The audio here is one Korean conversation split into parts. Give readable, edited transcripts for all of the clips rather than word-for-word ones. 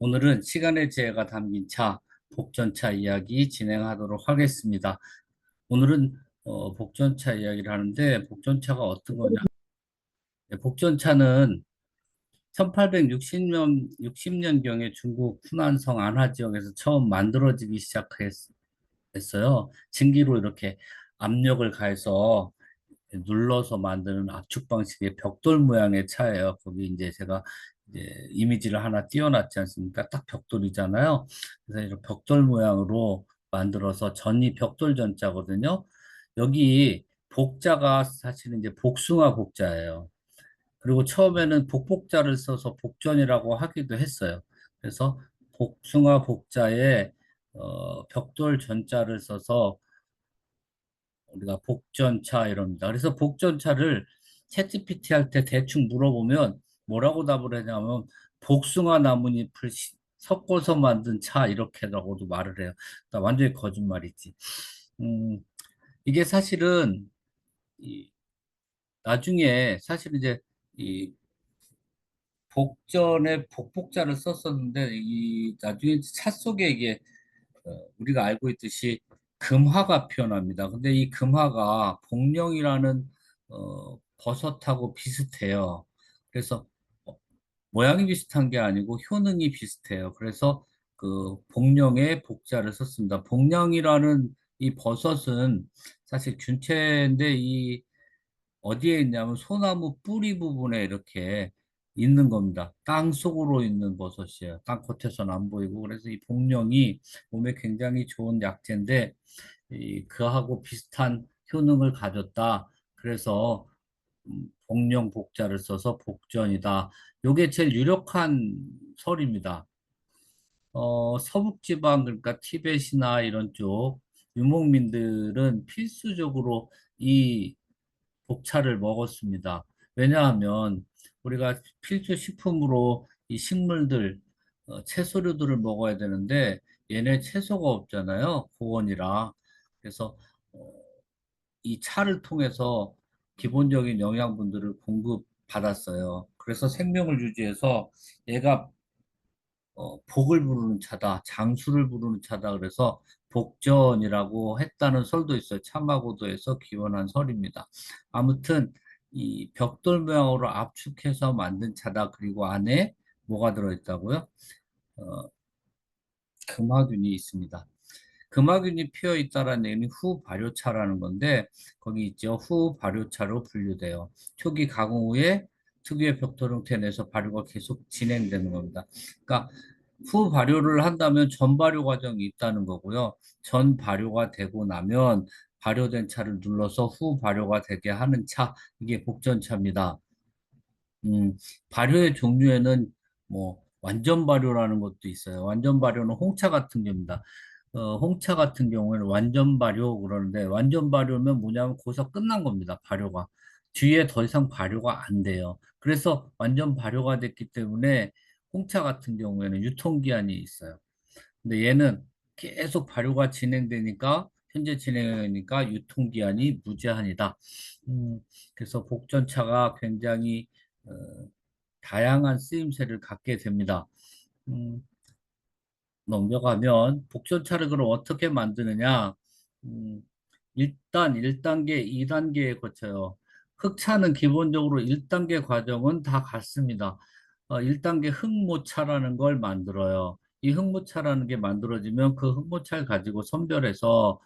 오늘은 시간의 지혜가 담긴 차, 복전차 이야기 진행하도록 하겠습니다. 오늘은 복전차 이야기를 하는데 복전차가 어떤 거냐? 네, 복전차는 1860년, 60년경에 중국 후난성 안화 지역에서 처음 만들어지기 시작했어요. 증기로 이렇게 압력을 가해서 눌러서 만드는 압축 방식의 벽돌 모양의 차예요. 거기 이제 제가 이제 이미지를 하나 띄워놨지 않습니까? 딱 벽돌이잖아요. 그래서 이런 벽돌 모양으로 만들어서 전이 벽돌 전자거든요. 여기 복자가 사실은 이제 복숭아 복자예요. 그리고 처음에는 복복자를 써서 복전이라고 하기도 했어요. 그래서 복숭아 복자에 벽돌 전자를 써서 우리가 복전차 이럽니다. 그래서 복전차를 챗GPT 할 때 대충 물어보면 뭐라고 답을 하냐면 복숭아 나뭇잎을 섞어서 만든 차 이렇게라고도 말을 해요. 그러니까 완전히 거짓말이지. 음, 이게 사실은 나중에 사실 이제 이 복전에 복복자를 썼었는데 이 나중에 차 속에 이게 우리가 알고 있듯이 금화가 피어납니다. 근데 이 금화가 복령이라는 버섯하고 비슷해요. 그래서 어, 모양이 비슷한 게 아니고 효능이 비슷해요. 그래서 그 복령에 복자를 썼습니다. 복령이라는 이 버섯은 사실 균체인데 이 어디에 있냐면 소나무 뿌리 부분에 이렇게 있는 겁니다. 땅 속으로 있는 버섯이에요. 땅 겉에서는 안 보이고. 그래서 이 복령이 몸에 굉장히 좋은 약재인데, 그하고 비슷한 효능을 가졌다. 그래서 복령 복자를 써서 복전이다. 요게 제일 유력한 설입니다. 서북지방, 그러니까 티벳이나 이런 쪽 유목민들은 필수적으로 이 복차를 먹었습니다. 왜냐하면 우리가 필수 식품으로 이 식물들, 채소류들을 먹어야 되는데 얘네 채소가 없잖아요. 고원이라. 그래서 어, 이 차를 통해서 기본적인 영양분들을 공급받았어요. 그래서 생명을 유지해서 얘가 복을 부르는 차다, 장수를 부르는 차다 그래서 복전이라고 했다는 설도 있어요. 참마고도에서 기원한 설입니다. 아무튼 이 벽돌 모양으로 압축해서 만든 차다. 그리고 안에 뭐가 들어있다고요? 어, 금화균이 있습니다. 금화균이 피어 있다라는 얘기는 후발효차라는 건데 거기 있죠. 후발효차로 분류돼요. 초기 가공 후에 특유의 벽돌 형태 내서 발효가 계속 진행되는 겁니다. 그러니까 후발효를 한다면 전발효 과정이 있다는 거고요. 전 발효가 되고 나면 발효된 차를 눌러서 후발효가 되게 하는 차, 이게 복전차입니다. 음, 발효의 종류에는 뭐 완전 발효라는 것도 있어요. 완전 발효는 홍차 같은 경우입니다. 홍차 같은 경우에는 완전 발효 그러는데 완전 발효면 뭐냐면 거기서 끝난 겁니다. 발효가. 뒤에 더 이상 발효가 안 돼요. 그래서 완전 발효가 됐기 때문에 홍차 같은 경우에는 유통기한이 있어요. 근데 얘는 계속 발효가 진행되니까 현재 진행하니까 유통기한이 무제한이다. 음, 그래서 복전차가 굉장히 어, 다양한 쓰임새를 갖게 됩니다. 음, 넘겨가면 복전차를 그럼 어떻게 만드느냐? 음, 일단 1단계, 2단계에 거쳐요. 흑차는 기본적으로 1단계 과정은 다 같습니다. 1단계 흑모차라는 걸 만들어요. 이 흑모차라는 게 만들어지면 그 흑모차를 가지고 선별해서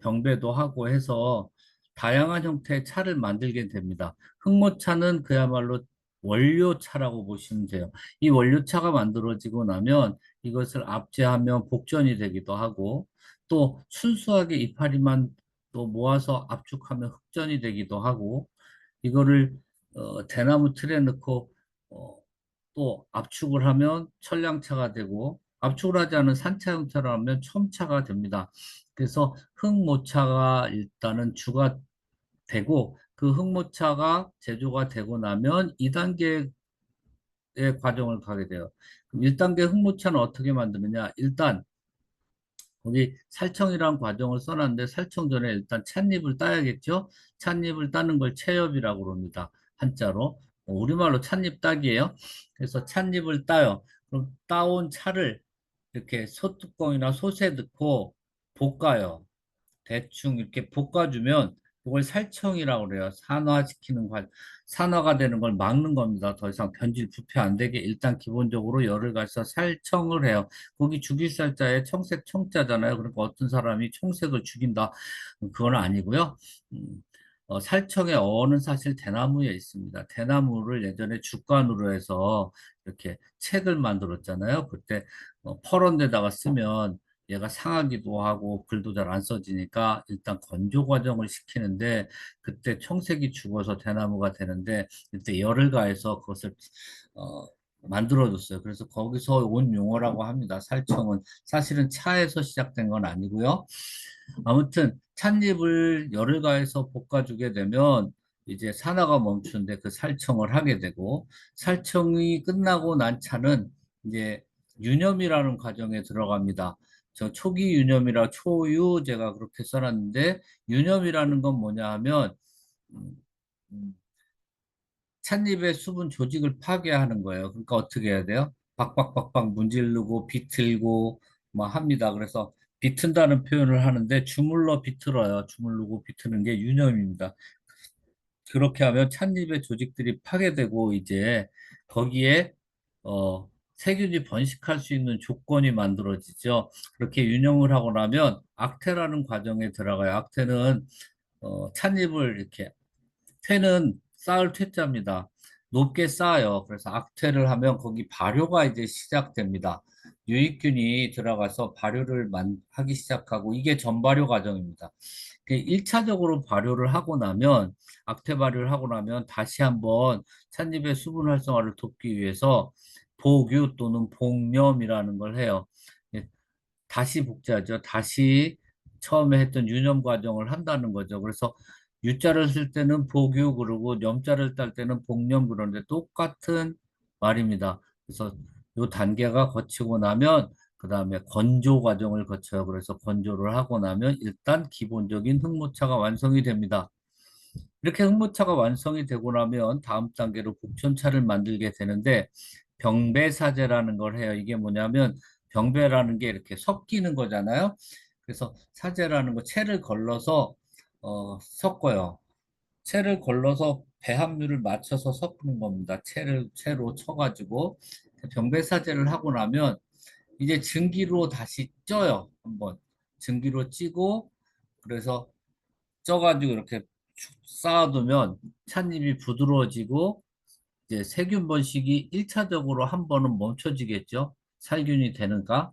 병배도 하고 해서 다양한 형태의 차를 만들게 됩니다. 흑모차는 그야말로 원료차라고 보시면 돼요. 이 원료차가 만들어지고 나면 이것을 압제하면 복전이 되기도 하고 또 순수하게 이파리만 또 모아서 압축하면 흑전이 되기도 하고 이거를 대나무 틀에 넣고 어, 또 압축을 하면 천량차가 되고 압축을 하지 않은 산차 형태로 하면 첨차가 됩니다. 그래서 흑모차가 일단은 주가 되고 그 흑모차가 제조가 되고 나면 2단계의 과정을 가게 돼요. 그럼 1단계 흑모차는 어떻게 만드느냐? 일단 거기 살청이라는 과정을 써놨는데 살청 전에 일단 찻잎을 따야겠죠? 찻잎을 따는 걸 채엽이라고 합니다. 한자로. 우리말로 찻잎 따기예요. 그래서 찻잎을 따요. 그럼 따온 차를 이렇게 소뚜껑이나 솥에 넣고 볶아요. 대충 이렇게 볶아주면 그걸 살청이라고 그래요. 산화가 되는 걸 막는 겁니다. 더 이상 변질 부패 안 되게 일단 기본적으로 열을 가해서 살청을 해요. 거기 죽이살자에 청색 청자잖아요. 그러니까 어떤 사람이 청색을 죽인다. 그건 아니고요. 음, 살청의 어는 사실 대나무에 있습니다. 대나무를 예전에 죽간으로 해서 이렇게 책을 만들었잖아요. 그때 퍼런 데다가 쓰면 얘가 상하기도 하고 글도 잘 안 써지니까 일단 건조 과정을 시키는데 그때 청색이 죽어서 대나무가 되는데 그때 열을 가해서 그것을 어, 만들어줬어요. 그래서 거기서 온 용어라고 합니다. 살청은 사실은 차에서 시작된 건 아니고요. 아무튼 찻잎을 열을 가해서 볶아주게 되면 이제 산화가 멈추는데 그 살청을 하게 되고 살청이 끝나고 난 차는 이제 유념이라는 과정에 들어갑니다. 저 초기 유념이라 초유 제가 그렇게 써놨는데 유념이라는 건 뭐냐 하면 음, 음, 찻잎의 수분 조직을 파괴하는 거예요. 그러니까 어떻게 해야 돼요? 박박박박 문지르고 비틀고 뭐 합니다. 그래서 비튼다는 표현을 하는데 주물러 비틀어요. 주물르고 비트는 게 유념입니다. 그렇게 하면 찻잎의 조직들이 파괴되고 이제 거기에 세균이 번식할 수 있는 조건이 만들어지죠. 그렇게 유념을 하고 나면 악태라는 과정에 들어가요. 악태는 찻잎을 이렇게 퇴는 쌓을 퇴자입니다. 높게 쌓아요. 그래서 악퇴를 하면 거기 발효가 이제 시작됩니다. 유익균이 들어가서 하기 시작하고 이게 전발효 과정입니다. 1차적으로 발효를 하고 나면 악퇴 발효를 하고 나면 다시 한번 찻잎의 수분 활성화를 돕기 위해서 복유 또는 복염이라는 걸 해요. 예, 다시 복제하죠. 다시 처음에 했던 유념 과정을 한다는 거죠. 그래서 유자를 쓸 때는 복유 그러고 염자를 딸 때는 복염 그러는데 똑같은 말입니다. 그래서 요 단계가 거치고 나면 그 다음에 건조 과정을 거쳐요. 그래서 건조를 하고 나면 일단 기본적인 흑모차가 완성이 됩니다. 이렇게 흑모차가 완성이 되고 나면 다음 단계로 복전차를 만들게 되는데 병배사제라는 걸 해요. 이게 뭐냐면 병배라는 게 이렇게 섞이는 거잖아요. 그래서 사제라는 거 채를 걸러서 섞어요. 채를 걸러서 배합률을 맞춰서 섞는 겁니다. 채로 쳐가지고 병배사제를 하고 나면 이제 증기로 다시 쪄요. 한번 증기로 찌고 그래서 쪄가지고 이렇게 축 쌓아두면 찻잎이 부드러워지고 이제 세균 번식이 1차적으로 한 번은 멈춰지겠죠. 살균이 되는가?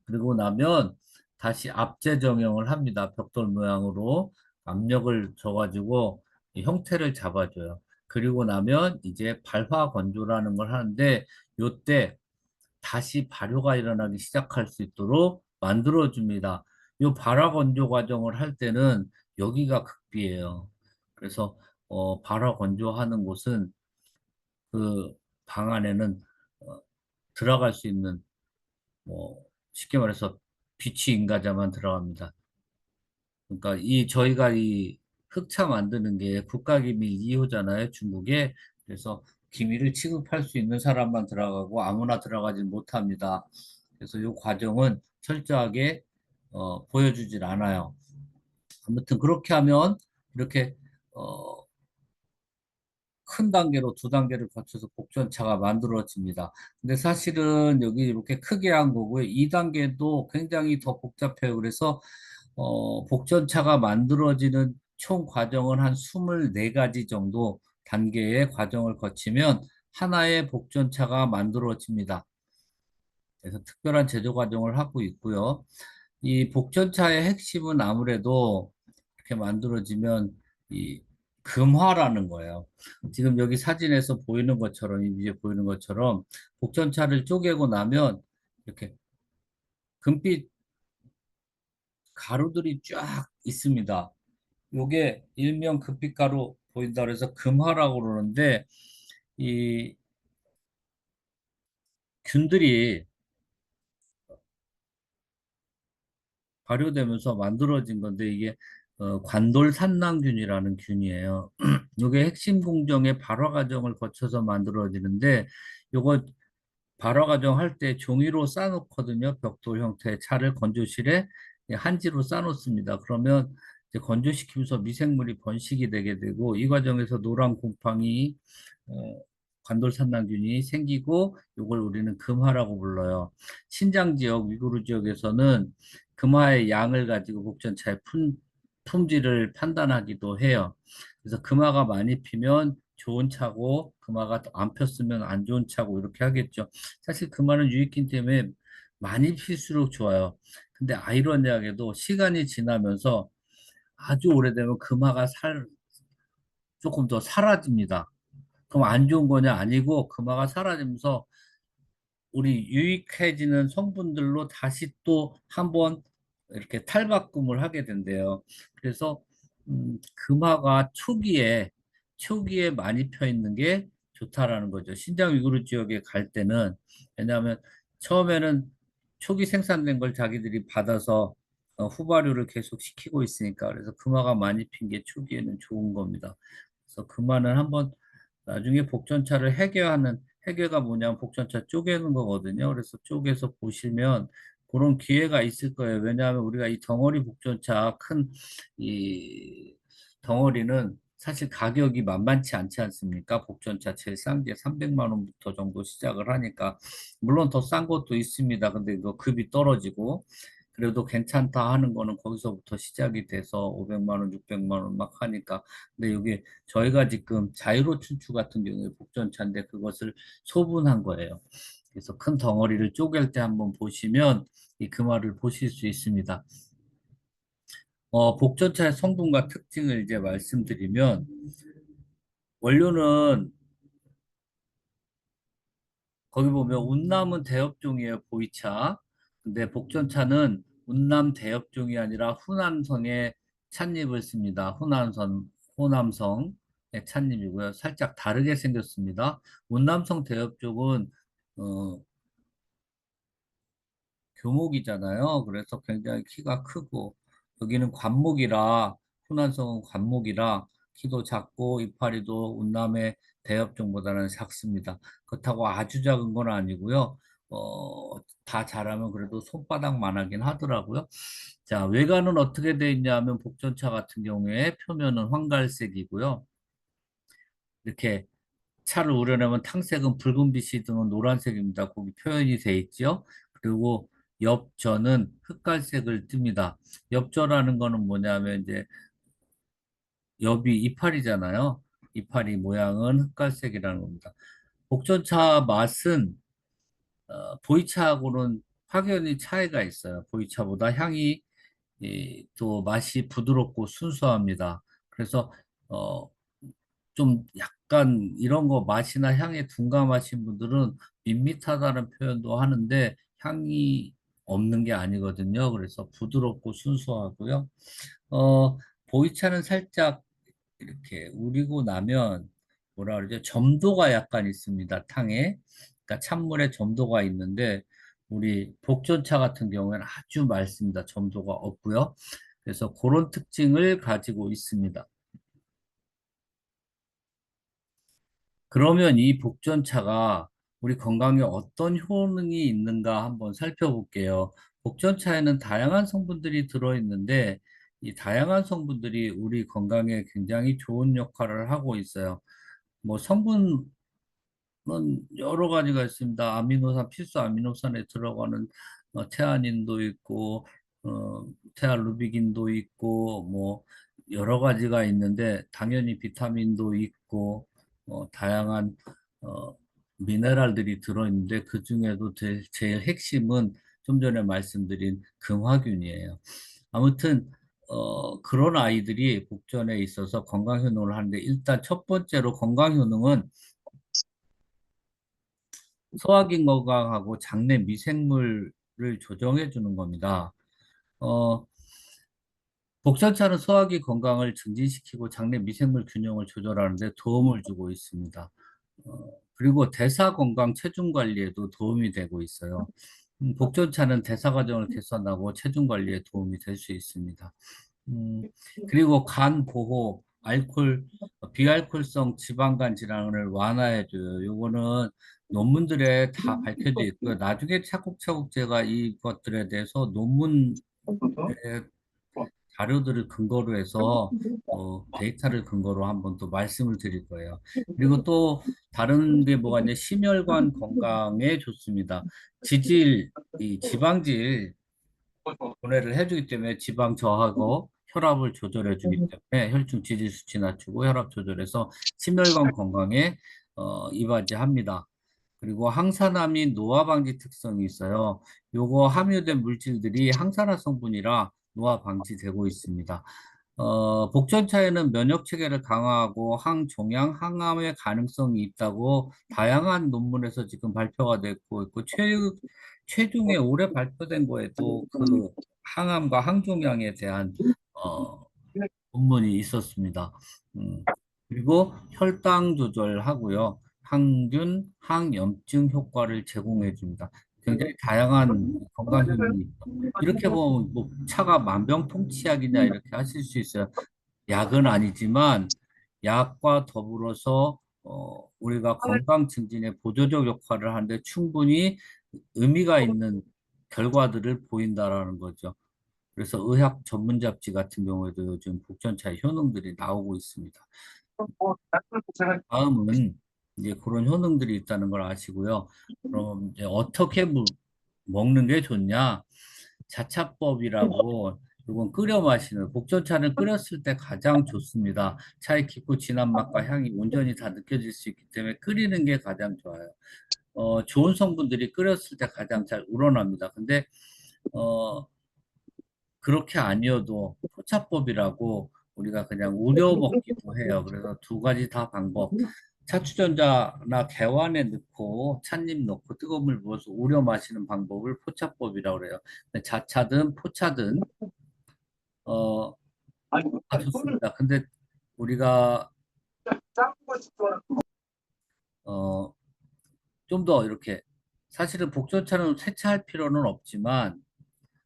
그리고 나면 다시 압제 정형을 합니다. 벽돌 모양으로 압력을 줘가지고 이 형태를 잡아줘요. 그리고 나면 이제 발화 건조라는 걸 하는데 요때 다시 발효가 일어나기 시작할 수 있도록 만들어줍니다. 이 발화 건조 과정을 할 때는 여기가 극비예요. 그래서 발화 건조하는 곳은 그 방 안에는 어, 들어갈 수 있는 뭐 쉽게 말해서 비치 인가자만 들어갑니다. 그러니까 저희가 이 흑차 만드는 게 국가기밀 2호잖아요, 중국에. 그래서 기밀을 취급할 수 있는 사람만 들어가고 아무나 들어가지 못합니다. 그래서 이 과정은 철저하게 보여주질 않아요. 아무튼 그렇게 하면 이렇게 어, 큰 단계로 두 단계를 거쳐서 복전차가 만들어집니다. 근데 사실은 여기 이렇게 크게 한 거고요. 2단계도 굉장히 더 복잡해요. 그래서 복전차가 만들어지는 총 과정은 한 24가지 정도 단계의 과정을 거치면 하나의 복전차가 만들어집니다. 그래서 특별한 제조 과정을 하고 있고요. 이 복전차의 핵심은 아무래도 이렇게 만들어지면 이 금화라는 거예요. 지금 여기 사진에서 보이는 것처럼, 이 위에 보이는 것처럼 복전차를 쪼개고 나면 이렇게 금빛 가루들이 쫙 있습니다. 요게 일명 금빛가루 보인다 그래서 금화라고 그러는데 이 균들이 발효되면서 만들어진 건데 이게 관돌산낭균이라는 균이에요. 요게 핵심 공정의 발화 과정을 거쳐서 만들어지는데 요거 발화 과정할 때 종이로 싸놓거든요. 벽돌 형태의 차를 건조실에 한지로 싸놓습니다. 그러면 이제 건조시키면서 미생물이 번식이 되게 되고 이 과정에서 노란 곰팡이, 어, 관돌산낭균이 생기고 이걸 우리는 금화라고 불러요. 신장 지역, 위구르 지역에서는 금화의 양을 가지고 복전차의 품질을 판단하기도 해요. 그래서 금화가 많이 피면 좋은 차고 금화가 안 폈으면 안 좋은 차고 이렇게 하겠죠. 사실 금화는 유익기 때문에 많이 필수록 좋아요. 근데 아이러니하게도 시간이 지나면서 아주 오래되면 금화가 조금 더 사라집니다. 그럼 안 좋은 거냐? 아니고 금화가 사라지면서 우리 유익해지는 성분들로 다시 또 한번 이렇게 탈바꿈을 하게 된대요. 그래서 금화가 초기에 많이 펴 있는 게 좋다라는 거죠. 신장 위구르 지역에 갈 때는 왜냐하면 처음에는 초기 생산된 걸 자기들이 받아서 후발효를 계속 시키고 있으니까 그래서 금화가 많이 핀 게 초기에는 좋은 겁니다. 그래서 금화는 한번 나중에 복전차를 해계가 뭐냐면 복전차 쪼개는 거거든요. 그래서 쪼개서 보시면 그런 기회가 있을 거예요. 왜냐하면 우리가 이 덩어리 복전차 큰 이 덩어리는 사실 가격이 만만치 않지 않습니까? 복전차 제일 싼 게 300만 원부터 정도 시작을 하니까 물론 더 싼 것도 있습니다. 근데 이거 급이 떨어지고 그래도 괜찮다 하는 거는 거기서부터 시작이 돼서 500만 원, 600만 원 막 하니까 근데 여기 저희가 지금 자이로 춘추 같은 경우에 복전차인데 그것을 소분한 거예요. 그래서 큰 덩어리를 쪼갤 때 한번 보시면 이 금화를 보실 수 있습니다. 복전차의 성분과 특징을 이제 말씀드리면 원료는 거기 보면 운남은 대엽종이에요, 보이차. 근데 복전차는 운남 대엽종이 아니라 후남성의 찻잎을 씁니다. 호남성의 찻잎이고요. 살짝 다르게 생겼습니다. 운남성 대엽종은 어, 교목이잖아요. 그래서 굉장히 키가 크고 여기는 관목이라 훈안성은 관목이라 키도 작고 이파리도 운남의 대엽종보다는 작습니다. 그렇다고 아주 작은 건 아니고요. 다 자라면 그래도 손바닥만 하긴 하더라고요. 자, 외관은 어떻게 돼 있냐면 복전차 같은 경우에 표면은 황갈색이고요. 이렇게 차를 우려내면 탕색은 붉은 빛이 드는 노란색입니다. 거기 표현이 돼 있죠. 그리고 엽전은 흑갈색을 띱니다. 엽전라는 거는 뭐냐면 이제 엽이 이파리잖아요. 이파리 모양은 흑갈색이라는 겁니다. 복전차 맛은 보이차하고는 확연히 차이가 있어요. 보이차보다 향이 또 맛이 부드럽고 순수합니다. 그래서 어, 좀 약간 이런 거 맛이나 향에 둔감하신 분들은 밋밋하다는 표현도 하는데 향이 없는 게 아니거든요. 그래서 부드럽고 순수하고요. 보이차는 살짝 이렇게 우리고 나면 뭐라 그러죠? 점도가 약간 있습니다. 탕에. 그러니까 찬물에 점도가 있는데 우리 복전차 같은 경우에는 아주 맑습니다. 점도가 없고요. 그래서 그런 특징을 가지고 있습니다. 그러면 이 복전차가 우리 건강에 어떤 효능이 있는가 한번 살펴볼게요. 복전차에는 다양한 성분들이 들어있는데 이 다양한 성분들이 우리 건강에 굉장히 좋은 역할을 하고 있어요. 뭐 성분 여러 가지가 있습니다. 필수 아미노산에 들어가는 테아닌도 있고, 테알루비긴도 있고, 뭐, 여러 가지가 있는데, 당연히 비타민도 있고, 다양한, 어, 미네랄들이 들어있는데, 그 중에도 제일 핵심은 좀 전에 말씀드린 금화균이에요. 아무튼, 그런 아이들이 복전에 있어서 건강 효능을 하는데, 일단 첫 번째로 건강 효능은 소화기 건강하고 장내 미생물을 조정해 주는 겁니다. 어, 복선차는 소화기 건강을 증진시키고 장내 미생물 균형을 조절하는 데 도움을 주고 있습니다. 그리고 대사 건강 체중 관리에도 도움이 되고 있어요. 복전차는 대사 과정을 개선하고 체중 관리에 도움이 될 수 있습니다. 음, 그리고 간 보호, 비알코올성 지방간 질환을 완화해줘요. 요거는 논문들에 다 밝혀져 있고요. 나중에 차곡차곡 제가 이것들에 대해서 논문에 자료들을 근거로 해서 데이터를 근거로 한번 또 말씀을 드릴 거예요. 그리고 또 다른 게 뭐가 있냐, 심혈관 건강에 좋습니다. 이 지방질 분해를 해주기 때문에 지방 저하고 혈압을 조절해주기 때문에 혈중 지질 수치 낮추고 혈압 조절해서 심혈관 건강에 이바지합니다. 그리고 항산화민 노화 방지 특성이 있어요. 요거 함유된 물질들이 항산화 성분이라 노화 방지되고 있습니다. 복전차에는 면역 체계를 강화하고 항종양, 항암의 가능성이 있다고 다양한 논문에서 지금 발표가 되고 있고 최종에 올해 발표된 거에도 그 항암과 항종양에 대한 어, 논문이 있었습니다. 음, 그리고 혈당 조절하고요. 항균, 항염증 효과를 제공해 줍니다. 굉장히 다양한 건강 효능이 있죠. 이렇게 보면 뭐 차가 만병통치약이냐 이렇게 하실 수 있어요. 약은 아니지만 약과 더불어서 우리가 건강 증진에 보조적 역할을 하는데 충분히 의미가 있는 결과들을 보인다라는 거죠. 그래서 의학 전문 잡지 같은 경우에도 요즘 복전차의 효능들이 나오고 있습니다. 다음은 이제 그런 효능들이 있다는 걸 아시고요. 그럼 이제 어떻게 먹는 게 좋냐? 자차법이라고 이건 끓여 마시는 복전차는 끓였을 때 가장 좋습니다. 차의 깊고 진한 맛과 향이 온전히 다 느껴질 수 있기 때문에 끓이는 게 가장 좋아요. 좋은 성분들이 끓였을 때 가장 잘 우러납니다. 근데 어, 그렇게 아니어도 포차법이라고 우리가 그냥 우려 먹기도 해요. 그래서 두 가지 다 방법. 차추전자나 개완에 넣고 찻잎 넣고 뜨거운 물 부어서 우려 마시는 방법을 포차법이라고 그래요. 근데 자차든 포차든 어, 다 좋습니다. 근데 우리가 어, 좀 더 이렇게 사실은 복전차는 세차할 필요는 없지만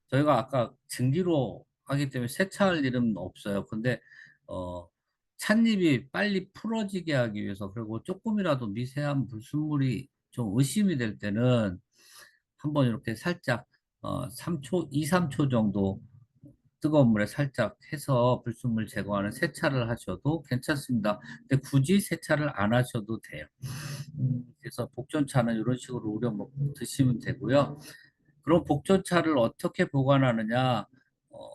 저희가 아까 증기로 하기 때문에 세차할 일은 없어요. 근데 어, 찻잎이 빨리 풀어지게 하기 위해서 그리고 조금이라도 미세한 불순물이 좀 의심이 될 때는 한번 이렇게 살짝 3초, 2, 3초 정도 뜨거운 물에 살짝 해서 불순물 제거하는 세차를 하셔도 괜찮습니다. 근데 굳이 세차를 안 하셔도 돼요. 그래서 복전차는 이런 식으로 우려 먹 드시면 되고요. 그럼 복전차를 어떻게 보관하느냐? 어,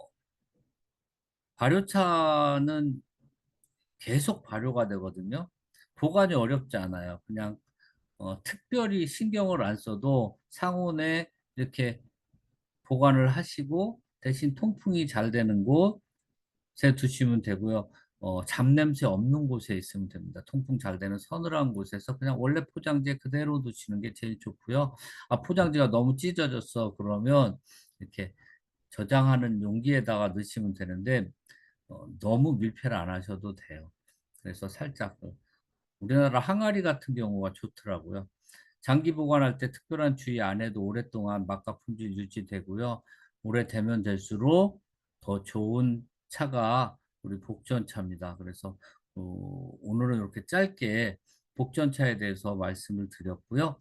발효차는 계속 발효가 되거든요. 보관이 어렵지 않아요. 그냥 특별히 신경을 안 써도 상온에 이렇게 보관을 하시고 대신 통풍이 잘 되는 곳에 두시면 되고요. 잡냄새 없는 곳에 있으면 됩니다. 통풍 잘 되는 서늘한 곳에서 그냥 원래 포장재 그대로 두시는 게 제일 좋고요. 아, 포장재가 너무 찢어졌어. 그러면 이렇게 저장하는 용기에다가 넣으시면 되는데 너무 밀폐를 안 하셔도 돼요. 그래서 살짝 우리나라 항아리 같은 경우가 좋더라고요. 장기 보관할 때 특별한 주의 안 해도 오랫동안 맛과 품질 유지되고요. 오래되면 될수록 더 좋은 차가 우리 복전차입니다. 그래서 오늘은 이렇게 짧게 복전차에 대해서 말씀을 드렸고요.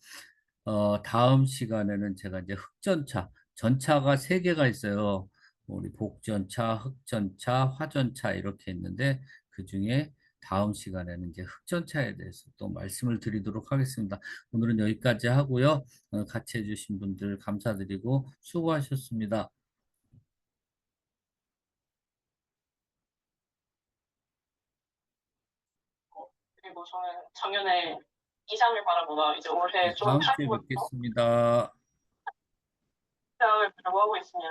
다음 시간에는 제가 이제 흑전차, 전차가 세 개가 있어요. 우리 복전차, 흑전차, 화전차 이렇게 있는데 그 중에 다음 시간에는 이제 흑전차에 대해서 또 말씀을 드리도록 하겠습니다. 오늘은 여기까지 하고요. 같이 해주신 분들 감사드리고 수고하셨습니다. 그리고 저는 작년에 이상을 바라보다 이제 올해 네, 좀 다음 주에 살고 뵙겠습니다. 시작을 보려고 하고 있습니다.